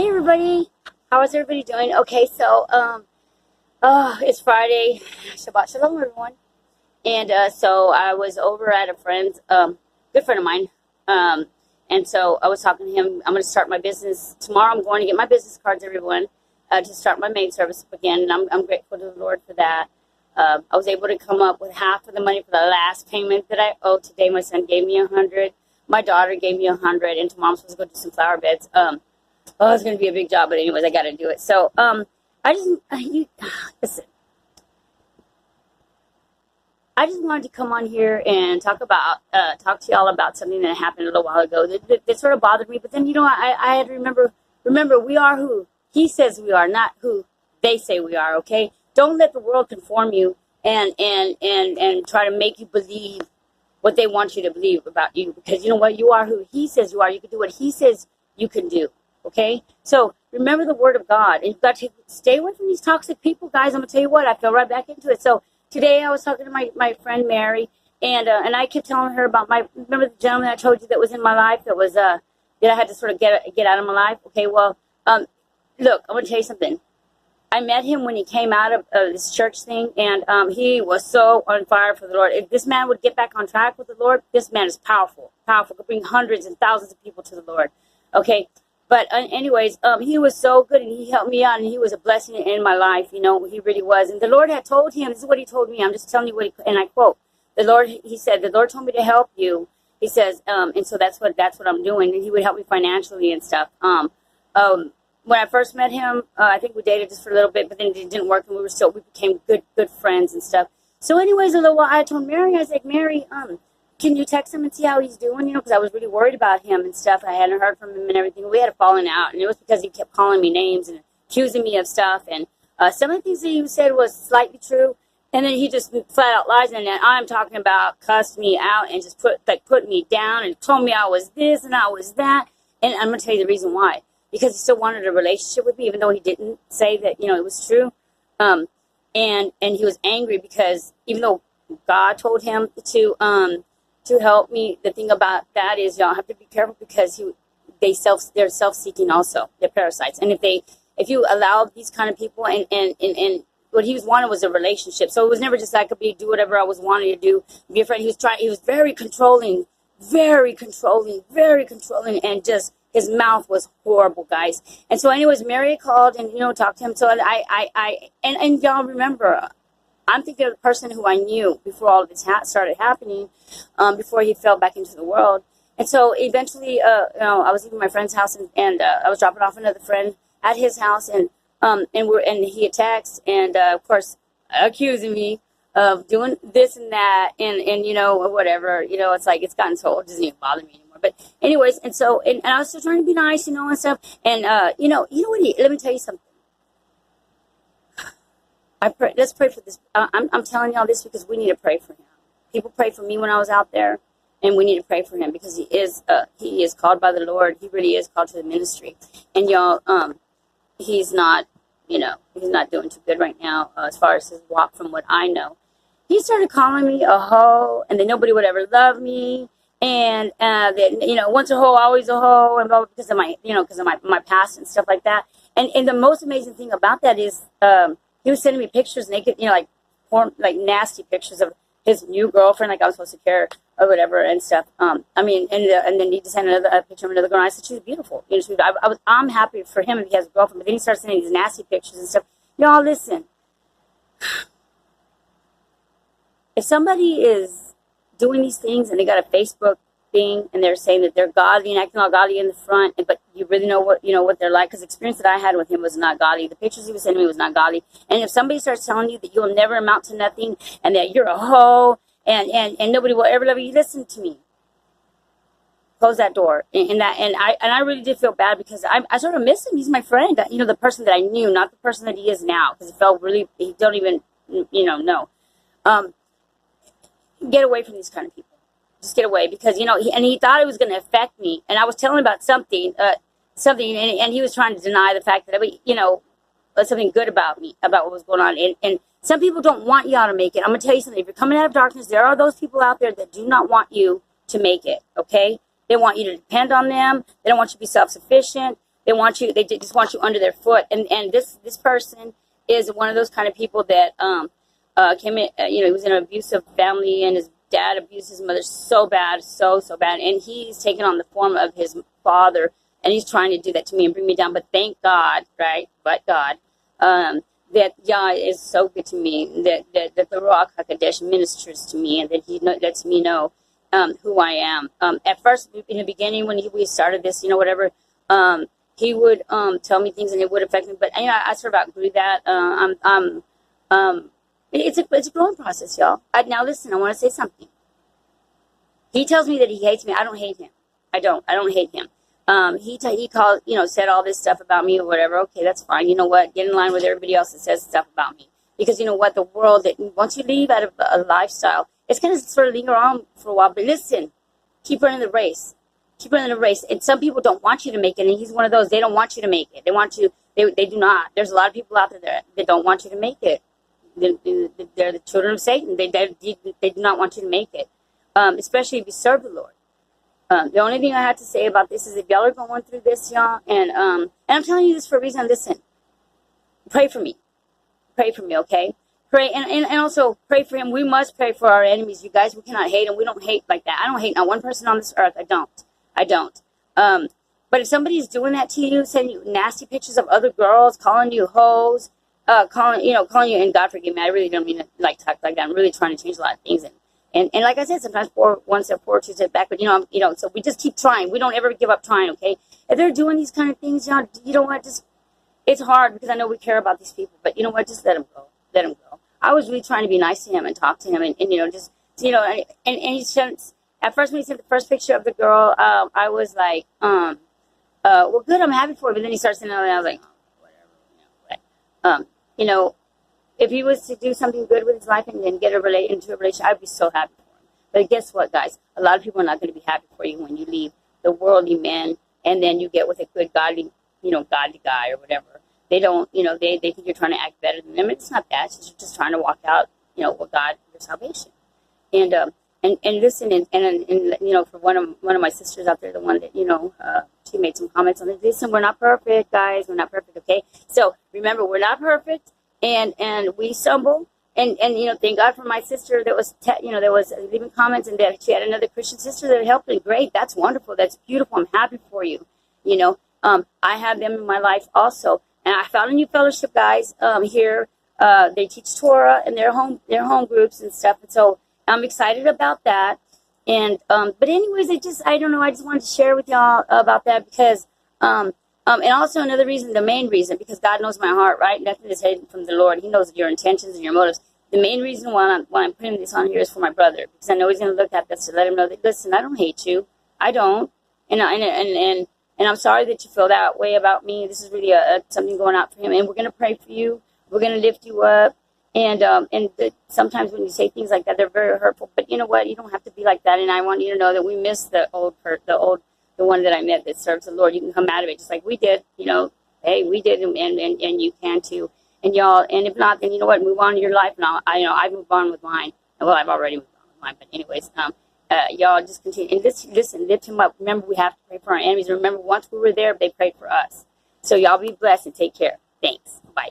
Hey everybody, how is everybody doing? Okay, so it's Friday. Shabbat shalom, everyone. And so I was over at a friend's, good friend of mine. And so I was talking to him. I'm going to start my business tomorrow. I'm going to get my business cards, everyone, to start my maid service up again. And I'm grateful to the Lord for that. I was able to come up with half of the money for the last payment that I owe today. My son gave me $100. My daughter gave me $100, and tomorrow I'm supposed to go do some flower beds. It's going to be a big job, but anyways, I got to do it. So, listen. I just wanted to come on here and talk to y'all about something that happened a little while ago that sort of bothered me. But then, I had to remember, we are who He says we are, not who they say we are. Okay, don't let the world conform you and try to make you believe what they want you to believe about you, because you know what, you are who He says you are. You can do what He says you can do. Okay, so remember the word of God, and you've got to stay away from these toxic people, guys. I'm gonna tell you what, I fell right back into it. So today I was talking to my friend Mary, and I kept telling her about remember the gentleman I told you that was in my life, that was that I had to sort of get out of my life. Okay, well, look, I'm gonna tell you something. I met him when he came out of this church thing, and he was so on fire for the Lord. If this man would get back on track with the Lord, this man is powerful, could bring hundreds and thousands of people to the Lord. Okay. But anyways, he was so good, and he helped me out, and he was a blessing in my life. You know, he really was. And the Lord had told him, this is what he told me. I'm just telling you what and I quote, he said, the Lord told me to help you. He says, and so that's what I'm doing. And he would help me financially and stuff. When I first met him, I think we dated just for a little bit, but then it didn't work, and we became good friends and stuff. So anyways, a little while, I told Mary, I was like, Mary, can you text him and see how he's doing? You know, because I was really worried about him and stuff. I hadn't heard from him and everything. We had a falling out, and it was because he kept calling me names and accusing me of stuff. And some of the things that he said was slightly true, and then he just flat out lies. And then I'm talking about cussed me out and just put me down and told me I was this and I was that. And I'm gonna tell you the reason why. Because he still wanted a relationship with me, even though he didn't say that it was true. And he was angry because even though God told him to help me, the thing about that is y'all have to be careful, because they're self-seeking also. They're parasites. And if you allow these kind of people, and what he was wanting was a relationship. So it was never just I could do whatever I was wanting to do, be a friend. He was very controlling, and just his mouth was horrible, guys. And so anyways, Mary called and talked to him. So and y'all remember, I'm thinking of the person who I knew before all of this started happening, before he fell back into the world. And so eventually, I was leaving my friend's house, and I was dropping off another friend at his house, and he attacks, and of course accusing me of doing this and that, and whatever. It's like it's gotten so old, it doesn't even bother me anymore. But anyways, and I was still trying to be nice, and stuff. And what? Let me tell you something. Let's pray for this. I'm telling y'all this because we need to pray for him. People prayed for me when I was out there, and we need to pray for him because he is called by the Lord. He really is called to the ministry. And y'all, he's not doing too good right now as far as his walk, from what I know. He started calling me a hoe, and that nobody would ever love me, and that once a hoe, always a hoe, and blah, blah, because of my past and stuff like that. And the most amazing thing about that is, he was sending me pictures, naked, like nasty pictures of his new girlfriend, like I was supposed to care or whatever and stuff. And then he just sent a picture of another girl, and I said she's beautiful. I'm happy for him if he has a girlfriend, but then he starts sending these nasty pictures and stuff. Y'all, listen. If somebody is doing these things and they got a Facebook thing and they're saying that they're godly and acting all godly in the front, but you really know what they're like, because the experience that I had with him was not godly. The pictures he was sending me was not godly. And if somebody starts telling you that you'll never amount to nothing and that you're a hoe and nobody will ever love you, listen to me. Close that door. And I really did feel bad, because I sort of miss him. He's my friend, the person that I knew, not the person that he is now, because it felt really, he don't even know. Get away from these kind of people. Just get away, because he thought it was going to affect me, and I was telling him about something, and he was trying to deny the fact that something good about me, about what was going on. And some people don't want y'all to make it. I'm gonna tell you something. If you're coming out of darkness, there are those people out there that do not want you to make it. Okay, they want you to depend on them. They don't want you to be self-sufficient. They want you. They just want you under their foot. And this person is one of those kind of people that came in. He was in an abusive family, and his dad abused his mother so bad, so bad. And he's taken on the form of his father, and he's trying to do that to me and bring me down. But thank God, right? But God, that Yah is so good to me. That the Ruach Hakodesh ministers to me, and that He lets me know who I am. At first, in the beginning, when we started this, whatever, he would tell me things, and it would affect me. But I sort of outgrew that. It's a growing process, y'all. Now listen, I want to say something. He tells me that he hates me. I don't hate him. I don't hate him. He called, said all this stuff about me or whatever. Okay, that's fine. You know what? Get in line with everybody else that says stuff about me. Because you know what? The world, once you leave out of a lifestyle, it's going to sort of linger on for a while. But listen, keep running the race. Keep running the race. And some people don't want you to make it. And he's one of those. They don't want you to make it. They want you. They do not. There's a lot of people out there that don't want you to make it. They're the children of Satan. They do not want you to make it. Especially if you serve the Lord. The only thing I have to say about this is if y'all are going through this, y'all, and I'm telling you this for a reason. Listen, pray for me. Pray for me, okay? Pray, and also pray for him. We must pray for our enemies, you guys. We cannot hate them. We don't hate like that. I don't hate not one person on this earth. I don't. But if somebody's doing that to you, sending you nasty pictures of other girls, calling you hoes, calling you, and God forgive me, I really don't mean to talk like that. I'm really trying to change a lot of things, and like I said, sometimes one step forward, two steps backward. So we just keep trying. We don't ever give up trying. Okay, if they're doing these kind of things, y'all, you know what? Just it's hard because I know we care about these people, but you know what? Just let them go. Let them go. I was really trying to be nice to him and talk to him, and he sent. At first, when he sent the first picture of the girl, I was like, well, good, I'm happy for it. But then he starts saying, and I was like, oh, whatever. If he was to do something good with his life and then get into a relationship, I'd be so happy for him. But guess what, guys? A lot of people are not going to be happy for you when you leave the worldly men and then you get with a good, godly guy or whatever. They don't, they think you're trying to act better than them. It's not that. It's just trying to walk out, with God, your salvation. And listen, and for one of my sisters out there, the one that, she made some comments on it. Listen, we're not perfect, guys. We're not perfect, okay? So remember, we're not perfect. And we stumble, and thank God for my sister that was that was leaving comments, and that she had another Christian sister that helped, and great, that's wonderful, that's beautiful, I'm happy for you. I have them in my life also, and I found a new fellowship, guys. Here, they teach Torah in their home groups and stuff, and so I'm excited about that. And but anyways, I don't know, I just wanted to share with y'all about that because and also another reason, the main reason, because God knows my heart, right? Nothing is hidden from the Lord. He knows your intentions and your motives. The main reason why I'm putting this on here is for my brother, because I know he's going to look at this to let him know that, listen, I don't hate you. I don't. And I'm sorry that you feel that way about me. This is really something going out for him. And we're going to pray for you. We're going to lift you up. And sometimes when you say things like that, they're very hurtful. But you know what? You don't have to be like that. And I want you to know that we miss the one that I met that serves the Lord. You can come out of it just like we did. Hey, we did, and you can too. And y'all, and if not, then you know what? Move on in your life now. I moved on with mine. Well, I've already moved on with mine. But anyways, y'all just continue and listen, lift him up. Remember, we have to pray for our enemies. Remember, once we were there, they prayed for us. So y'all be blessed and take care. Thanks. Bye.